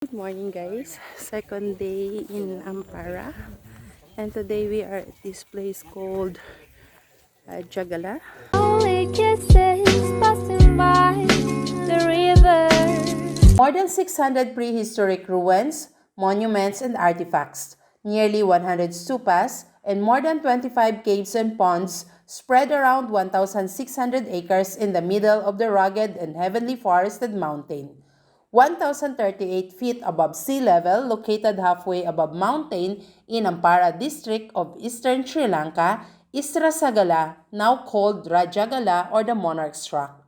Good morning guys, second day in Ampara, and today we are at this place called RajaGala. Only kisses passing by the river. More than 600 prehistoric ruins, monuments and artifacts, nearly 100 stupas, and more than 25 caves and ponds spread around 1,600 acres in the middle of the rugged and heavily forested mountain. 1,038 feet above sea level, located halfway above mountain in Ampara district of eastern Sri Lanka, is RajaGala, now called RajaGala or the Monarch's Rock.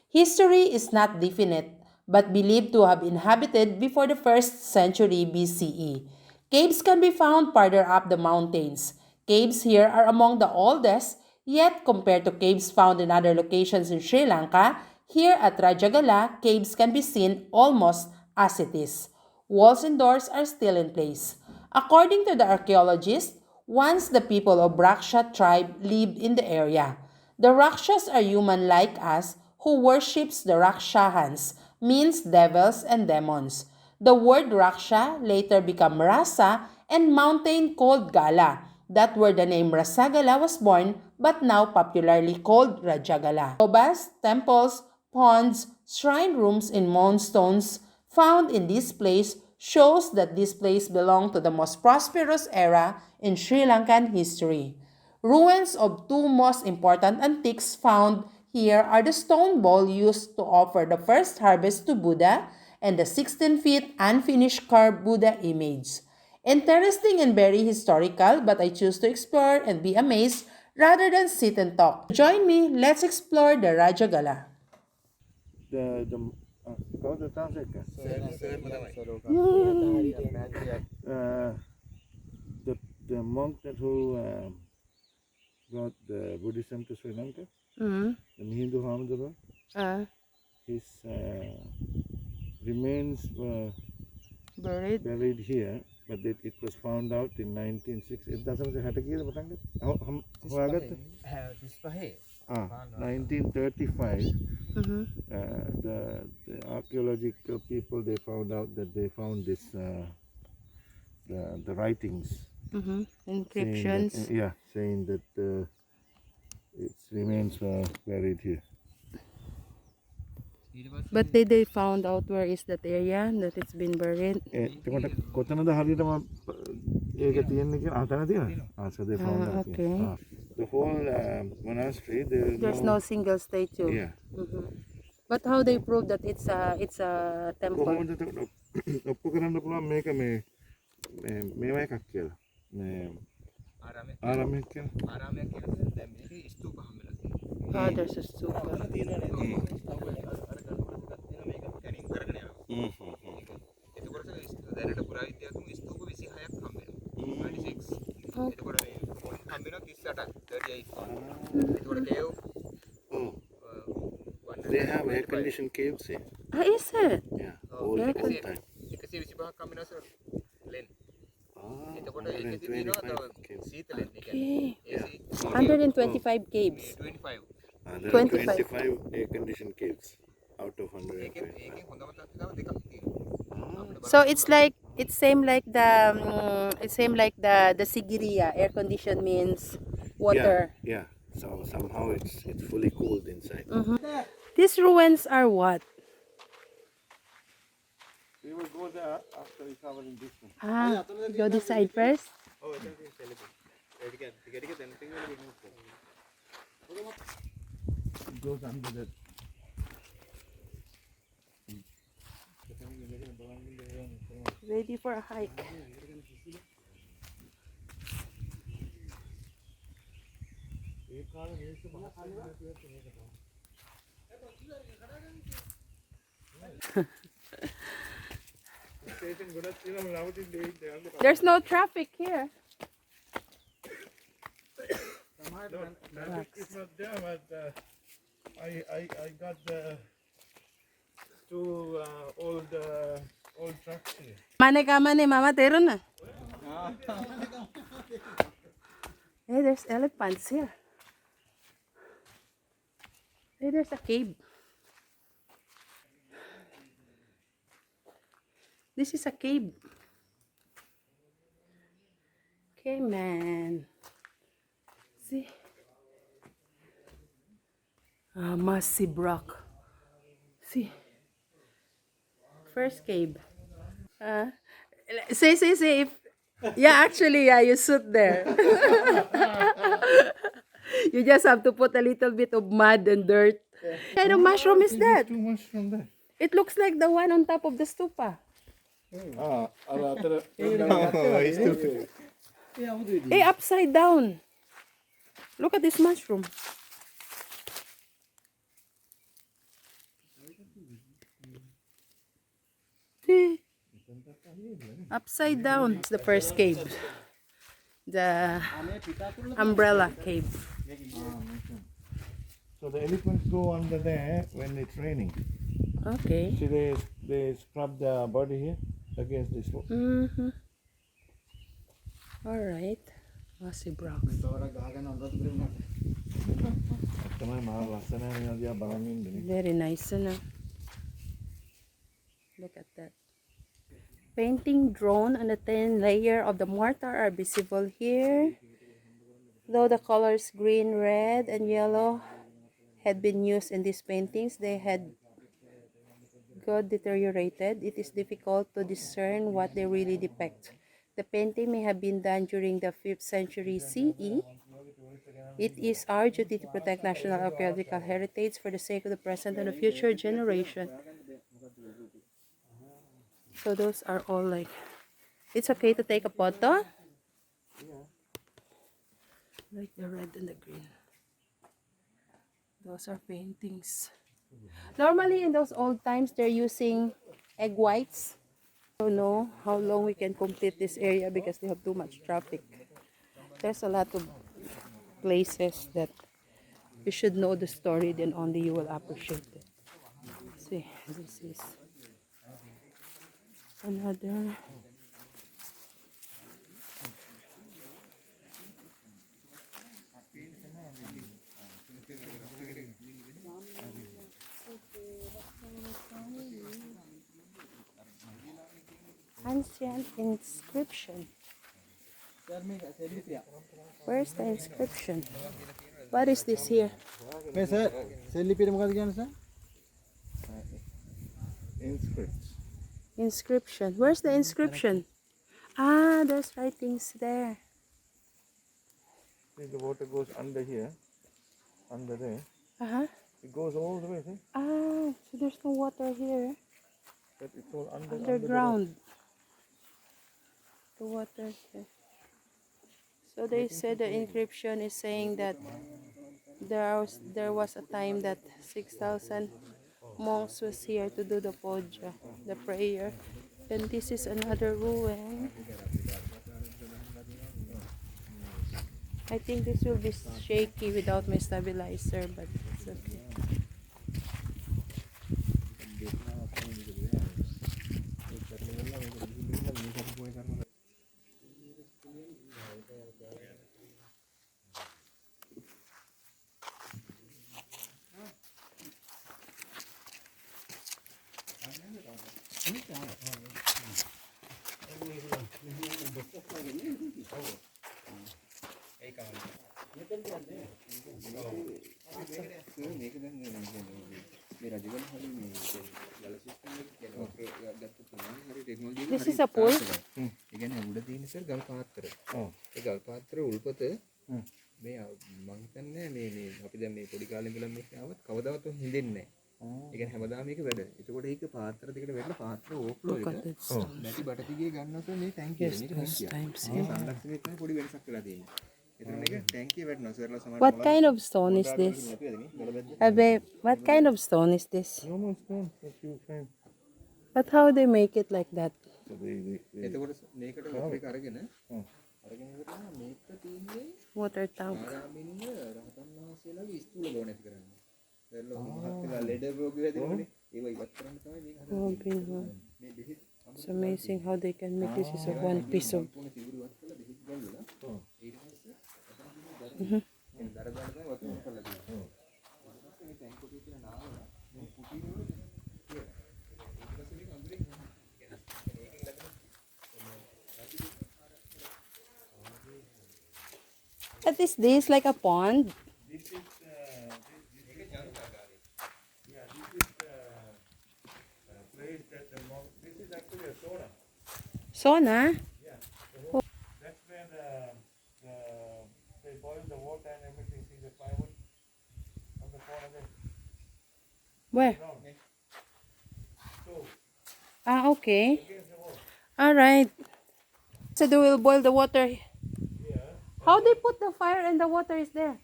History is not definite, but believed to have inhabited before the 1st century BCE. Caves can be found farther up the mountains. Caves here are among the oldest, yet compared to caves found in other locations in Sri Lanka, here at RajaGala, caves can be seen almost as it is. Walls and doors are still in place. According to the archaeologists, once the people of Raksha tribe lived in the area. The Rakshas are human like us who worships the Rakshahans, means devils and demons. The word Raksha later became Rasa and mountain called Gala. That where the name Rasagala was born but now popularly called RajaGala. Obas, temples, ponds, shrine rooms in moonstones found in this place shows that this place belonged to the most prosperous era in Sri Lankan history. Ruins of two most important antiques found here are the stone bowl used to offer the first harvest to Buddha and the 16-feet unfinished carved Buddha image. Interesting and very historical, but I choose to explore and be amazed rather than sit and talk. Join me, let's explore the RajaGala. කවුද translate the monk that who brought the Buddhism to Sri Lanka, the Hindu Hamdullah, his remains were buried here, but it was found out in 1935. The archaeological people, they found out that they found this the writings, Inscriptions. saying that its remains were buried here. But they found out where is that area that it's been buried? එතකොට කොතනද හරියටම ඒක තියෙන්නේ කියලා අතන තියෙනවා. So they found out. Okay. The whole monastery, There's no single statue. Yeah. But how they prove that it's a temple? කොහොමද ඔප්පු කරන්න පුළුවන් මේක මේවා එකක් කියලා. ආරාමයක් කියලා. දැන් මේකේ ස්තූප හම්බෙලා තියෙනවා. There's a stupa. එතකොට දැනට පුරාවිද්‍යාත්මක ස්තූප 26ක් හම්බෙනවා. 26. එතකොට මේ හම්බෙනවා 38ක් 38. එතකොට cave They have air-conditioned caves here. Is it? Yeah, all the time. 125ක් හම්බෙනවා සර්. ලෙන්. එතකොට 125 ඒකේ තියෙනවා caves. සීතලෙන් ඒ Okay. කියන්නේ 125 caves. 25. There are 25 air-conditioned caves out of 125. ඒකෙන් හොඳම තත්ත්වය දෙකක් තියෙනවා. So it's same like the Sigiriya. Air conditioned means water. Yeah. So somehow it's fully cooled inside. These ruins are what? We will go there after we cover in this one. Go this side first. ඔව් එතන තියෙන සෙලබස්. ඒක ටික ටික දැන් ටික වෙලා remove කරනවා. It goes under that. Ready for a hike. There's no traffic here. It's not there, but I got the two old trucks here. Mane ka mane, mama tero na. Hey, there's elephants here. Hey, there's a cave. This is a cave. Okay, man. See? Massive rock. See? First cave. Uh, say. If, yeah, actually, yeah, you sit there. You just have to put a little bit of mud and dirt. What kind of mushroom is that? Too much from there. It looks like the one on top of the stupa. Hey, upside down. Look at this mushroom. See? Upside down. It's the first cave. The umbrella cave. So the elephants go under there when it's raining. Okay. See, they scrub their body here against this wall. Alright. Massive rocks. Very nice, no? Look at that. Painting drawn on the thin layer of the mortar are visible here. Though the colors green, red, and yellow had been used in these paintings, they had got deteriorated. It is difficult to discern what they really depict. The painting may have been done during the 5th century CE. It is our duty to protect national archaeological heritage for the sake of the present and the future generation. So those are all like, it's okay to take a photo? Like the red and the green. Those are paintings. Normally in those old times, they're using egg whites. I don't know how long we can complete this area because they have too much traffic. There's a lot of places that you should know the story, then only you will appreciate it. See, this is another. Ancient inscription. Where's the inscription? What is this here? Inscription. Where's the inscription? Ah, there's writings there. See, the water goes under here, under there. It goes all the way, see? Ah, so there's no water here. But it's all Underground. The water here. So they said the inscription is saying that there was a time that 6,000 monks was here to do the puja, the prayer. And this is another ruin. I think this will be shaky without my stabilizer, but it's okay. This is a pool. මේ මම හිතන්නේ මේ අපි දැන් මේ පොඩි කාලේ ඉඳලා මේක ආවත් කවදාවත් හින්දෙන්නේ නැහැ. ඒ කියන්නේ හැමදාම මේක වැඩ. එතකොට ඒක පාත්‍ර දෙකට වැටලා පාත්‍ර ඕෆ්ලෝ එක නැති බටතිගේ ගන්නකොට මේ ටැංකිය මේක ටැංකිය. සංරක්ෂණයට පොඩි වෙනසක් වෙලා තියෙනවා. එතන මේක ටැංකිය වැටෙනවා. සර්ලා සමාන. What kind of stone is this? Abe, what kind of stone is this? Normal stone that you find. But how they make it like that? So they එතකොට මේකට වතුර එක අරගෙන මේක තියෙන්නේ Water tank. ආරාමින්න රහතන් වහන්සේලාගේ ස්ථූල බව නැති කරන්නේ. සර්ලා මහත් වෙලා ලෙඩ රෝග වෙදිනවනේ. ඒව ඉවත් කරන්න තමයි මේක හදන්නේ. මේ බෙහෙත් It's amazing how they can make this is a one piece of. What is this? Like a pond? This is place that the monk. This is actually a sauna. Sauna? Yeah. That's where they boil the water and everything. See the firewood on the corner there. Where? Ground. So Ah, okay. against the wall. All right. So they will boil the water. Yeah. How they put the fire and the water is there?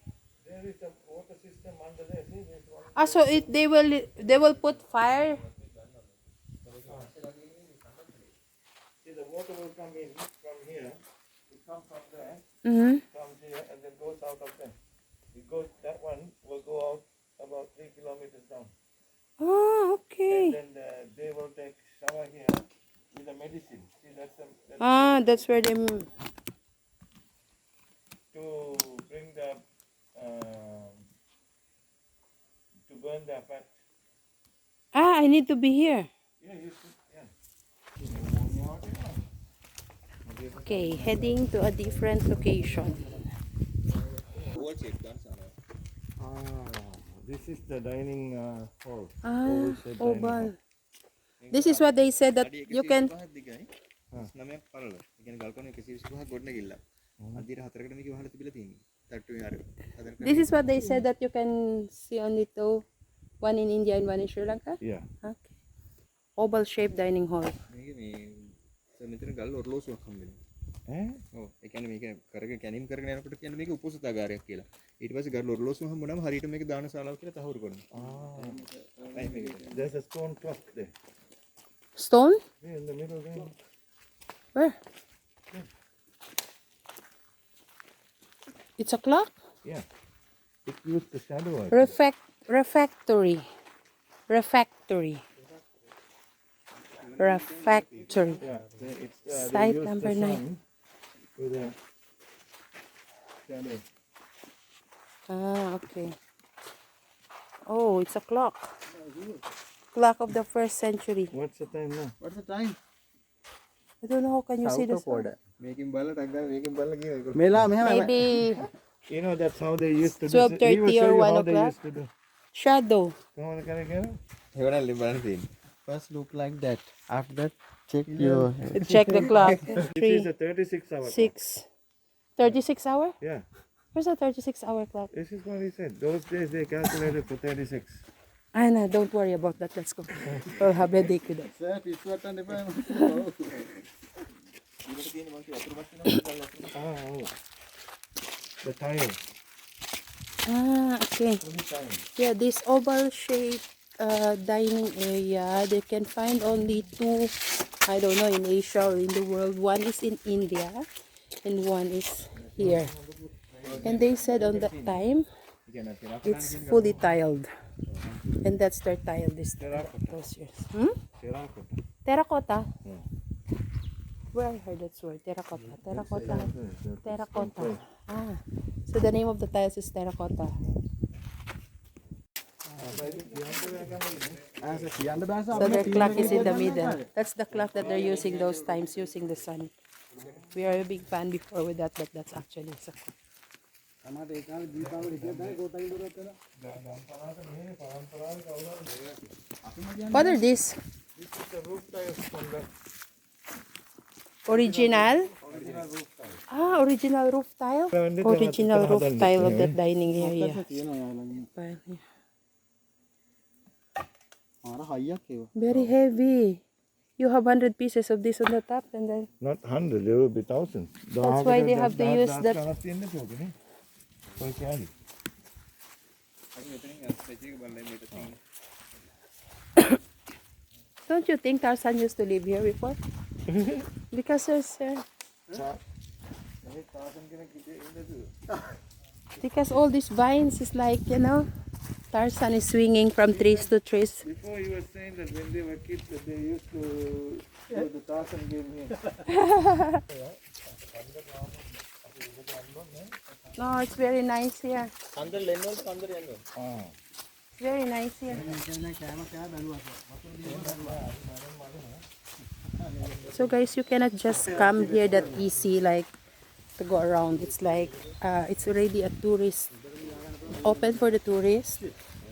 There is a water system under there. See, there's one. Ah, so they will put fire. See, the water will come in from here. It comes from there, Mm-hmm. comes here, and then goes out of there. It goes. That one will go out about 3 kilometers down. Oh, And okay. then they will take shower here with the medicine. See, that's Ah, that's where they. to bring the to burn the fat. Ah, I need to be here. Yeah, you should. Yeah. Okay, heading to a different location. This is the dining hall. Ah, Oval-shaped dining hall. oval. This is what they said that you can. This is what they said that you can see only two, one in India and one in Sri Lanka. Yeah. Okay. Oval shaped dining hall. Eh? ඔව් ඒ කියන්නේ මේක කරගෙන කැනීම් කරගෙන යනකොට කියන්නේ මේක උපසතාගාරයක් කියලා. ඊට පස්සේ ගල් ඔරලෝසුව හම්බුනම හරියට මේක දානශාලාව කියලා තහවුරු කරනවා. There's a stone clock there. Stone? Yeah, in the middle there. Where? It's a clock? Yeah. It used the shadow. I think. Refectory. Refectory. Refectory. Yeah. It's they Site used number the 9. sun with a shadow. Ah, okay. Oh, it's a clock. Clock of the 1st century. What's the time now? What's the time? I don't know how can you see this one. මේකෙන් බලලා ටක් ගාලා මේකෙන් බලලා කියනවා. Mela, Maybe you know that's how they used to do. 12:30 He will show or you 1 how they o'clock. used to do. shadow. Come on, can I get it? ඒවනම් බලන්න තියෙන්නේ. First look like that. After that, check your. Check the clock. This is a 36 hour. 6. 36 hour? Yeah. Where's the 36 hour clock? This is what he said. Those days they calculated for 36. I know, don't worry about that. Let's go. We'll have a day with that. Sir, පිස්සුවට්ටන්න එපා. Oh. The tile. Ah, okay. Yeah, this oval shaped dining area, they can find only 2, I don't know, in Asia or in the world. One is in India and one is here. And they said on that time, it's fully tiled. And that's their tile this those years. Hmm? Terracotta. Terracotta? Yeah. Where I heard that word? Terracotta. Terracotta. Terracotta. Ah, so the name of the tiles is terracotta. So their clock is in the middle. That's the clock that they're using those times, using the sun. We are a big fan before with that, but that's actually so. What are these? This is the roof tiles from the Original? original roof tile. Ah, original roof tile? Original roof tile of that dining area. Very heavy. You have 100 pieces of this on the top and then... Not 100, there will be thousands. That's why they have to use that. Don't you think Tarzan used to live here before? Because there's... because all these vines is like, you know, Tarzan is swinging from trees to trees. Before you were saying that when they were kids that they used to do the Tarzan game here. No, it's very nice here. Very nice here. So guys, you cannot just come here that easy, like to go around. It's like it's already a tourist, open for the tourists,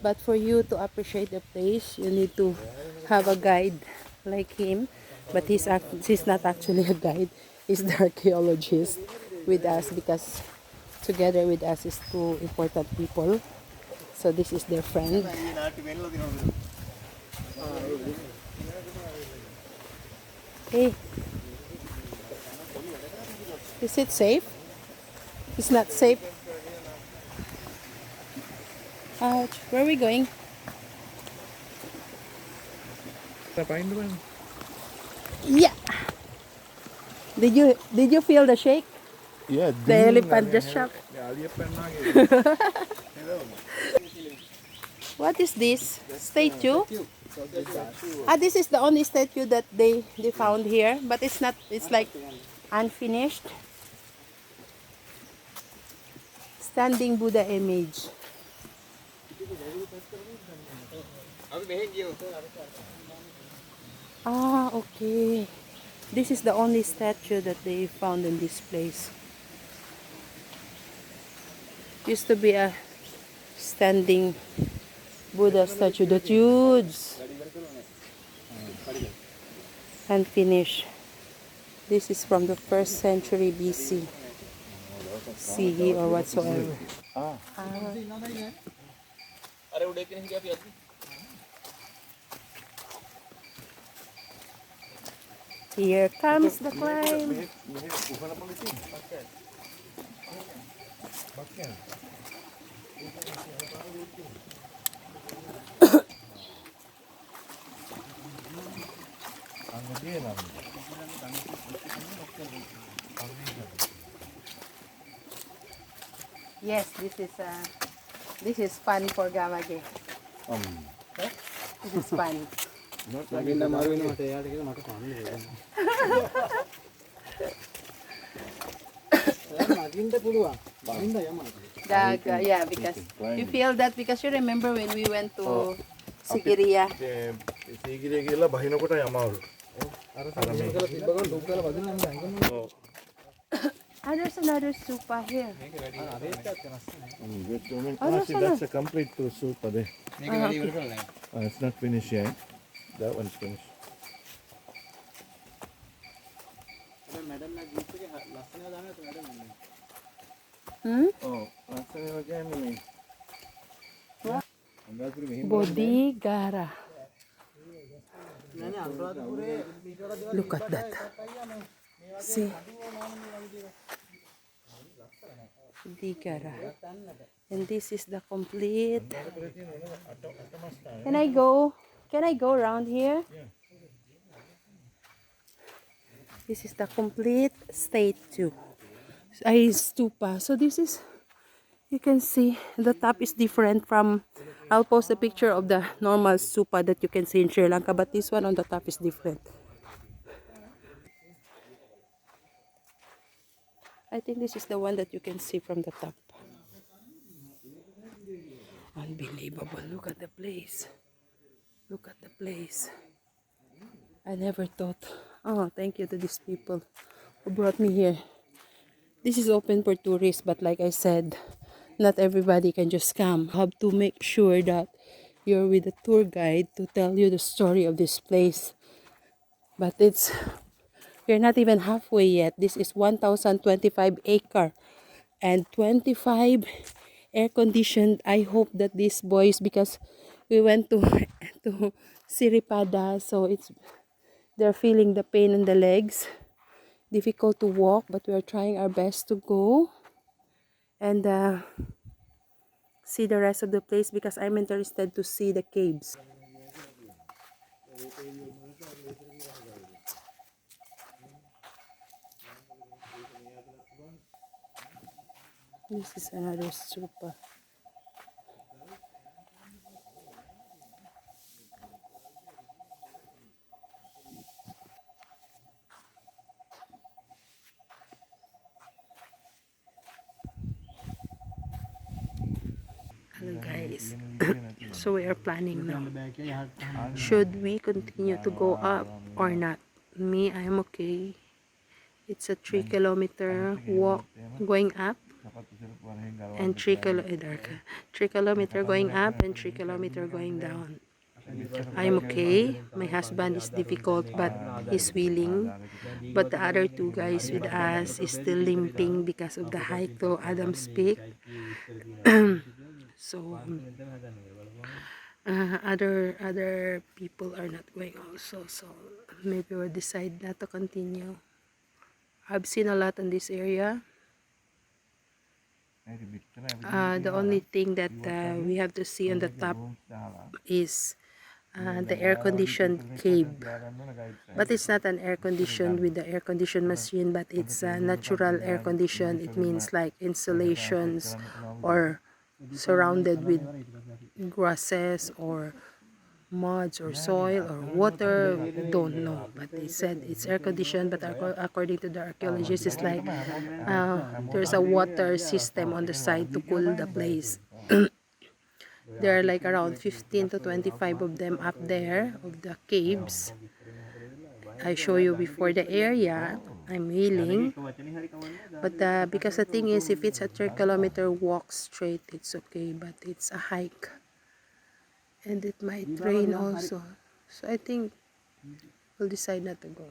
but for you to appreciate the place, you need to have a guide like him. But he's not actually a guide. He's the archaeologist with us, because together with us is two important people. So this is their friend. Hey, is it safe? It's not safe. Ouch. Where are we going? Yeah. Did you feel the shake? Yeah, The elephant just shook. What is this? Statue? This is the only statue that they found here, but it's not. It's like unfinished. Standing Buddha image. Okay. This is the only statue that they found in this place. Used to be a standing Buddha statue, that's huge. Unfinished. This is from the 1st century BC. CE or whatsoever. Here comes the climb. Yes, this is fun for Gamage. This is fun. Yeah, because you feel that because you remember when we went to Sigiriya. There's another stupa here. That's a complete stupa there. It's not finished yet. That one's finished. Bodigara. Look at that. See? Bodigara. And this is the complete. Can I go? Can I go around here? This is the complete statue. Stupa. So this is, you can see the top is different from, I'll post a picture of the normal stupa that you can see in Sri Lanka, but this one on the top is different. I think this is the one that you can see from the top. Unbelievable. Look at the place. Look at the place. I never thought. Oh, thank you to these people who brought me here. This is open for tourists, but like I said, not everybody can just come. You have to make sure that you're with a tour guide to tell you the story of this place. But you're not even halfway yet. This is 1,025 acre and 25 air-conditioned. I hope that these boys, because we went to Siripada, so they're feeling the pain in the legs. Difficult to walk, but we are trying our best to go and see the rest of the place, because I'm interested to see the caves. This is another stupa. Hello guys. So we are planning now. Should we continue to go up or not? Me, I'm okay. It's a 3-kilometer walk going up and 3 kilometer going up and 3 kilometer going down. I'm okay. My husband is difficult, but he's willing. But the other two guys with us is still limping because of the hike to Adam's Peak. So other people are not going also. So maybe we'll decide not to continue. I've seen a lot in this area. The only thing that we have to see on the top is the air-conditioned cave, but it's not an air-conditioned with the air-conditioned machine, but it's a natural air-conditioned. It means like insulations or surrounded with grasses or muds or soil or water. We don't know, but they said it's air-conditioned, but according to the archaeologists, it's like there's a water system on the side to cool the place. There are like around 15 to 25 of them up there, of the caves. I show you before the area. I'm willing. But because the thing is, if it's a 3-kilometer walk straight, it's okay. But it's a hike. And it might rain also. So I think we'll decide not to go.